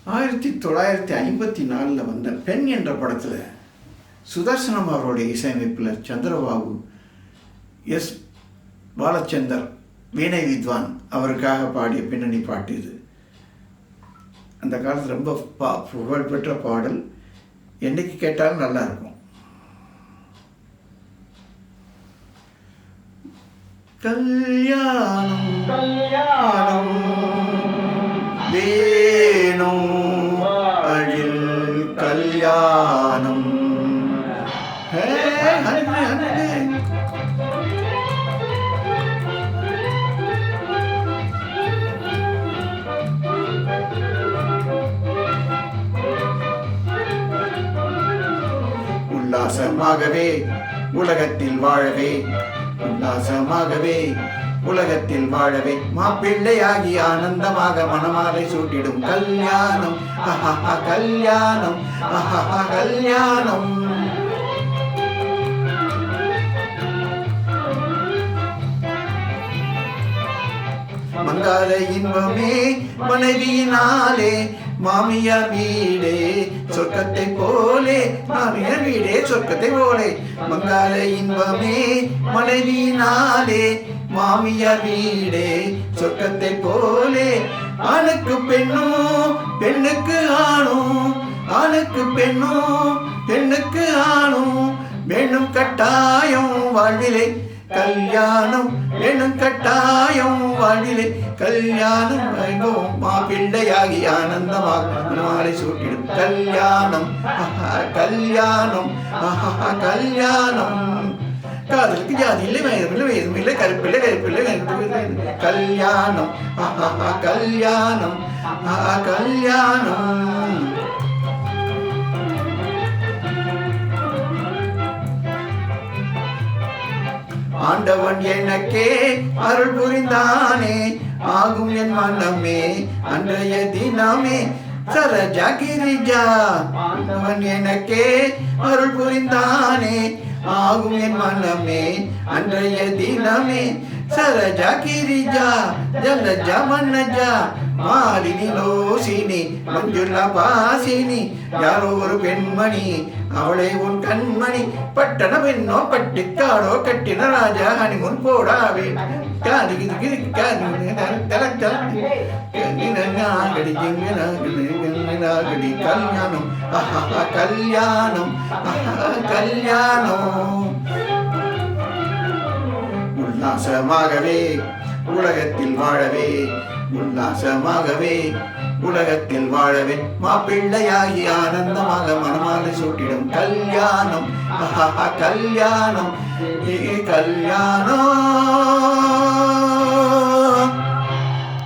1954 வந்த பெண் என்ற படத்தில் சுதர்சனம் அவருடைய இசையமைப்பில் சந்திரபாபு எஸ் பாலச்சந்தர் வீணை வித்வான் அவருக்காக பாடிய பின்னணி பாட்டு இது. அந்த காலத்தில் ரொம்ப புகழ்பெற்ற பாடல். என்னைக்கு கேட்டாலும் நல்லா இருக்கும். கல்யாணம் கல்யாணம் வேணும் அழில் கல்யாணம். உல்லாசமாகவே உலகத்தில் வாழவே, உல்லாசமாகவே உலகத்தில் வாழவே, மாப்பிள்ளையாகி ஆனந்தமாக மணமாலை சூட்டிடும் கல்யாணம். கல்யாணம் கல்யாணம். மங்காத இன்பமே மனைவியினாலே, மாமியார் வீடே சொர்க்கத்தை போலே, மாமியார் வீடே சொர்க்கத்தை போலே. மங்காத இன்பமே மனைவியினாலே, மாமியார் வீடே சொர்க்கத்தை போலே. ஆணுக்கு பெண்ணும் பெண்ணுக்கு ஆணும், ஆணுக்கு பெண்ணும் பெண்ணுக்கு ஆணும், வேணும் கட்டாயம் வாழ்விலே கல்யாணம், வேணும் கட்டாயம் வாழ்விலே கல்யாணம். மாப்பிள்ளையாகி ஆனந்தமாக மாலை சூட்டிடும் கல்யாணம். கல்யாணம் கல்யாணம். காதலுக்கு ஜாதி இல்லை, வயதுமில்லை வயதுமில்லை, கருப்பில்லை கருப்பில்லை, கல்யாணம். கல்யாணம் கல்யாணம். ஆண்டவன் எனக்கே அருள் புரிந்தானே, ஆகும் என் மனமே அன்றைய தினமே சரஜா கிரிஜா. ஆண்டவன் எனக்கே அருள் புரிந்தானே, ஆகும் என் மனமே அன்றைய தினமே சரஜா கிரிஜா. ஜலஜா மன்னஜா மாலினி லோசினி மஞ்சுளா பாசினி. யாரோ ஒரு பெண்மணி அவளை உன் கண்மணி, பட்டண பெண்ணோ பட்டிக்காடோ கட்டின ராஜா ஹனிமுன் போடாவே. கல்யாணம் கல்யாணம் கல்யாணம். உல்லாசமாகவே உலகத்தில் வாழவே, உல்லாசமாகவே உலகத்தில் வாழவே, மாப்பிள்ளையாகி ஆனந்தமாக மனமாலை சூட்டிடும் கல்யாணம். கல்யாணம் கல்யாணம்.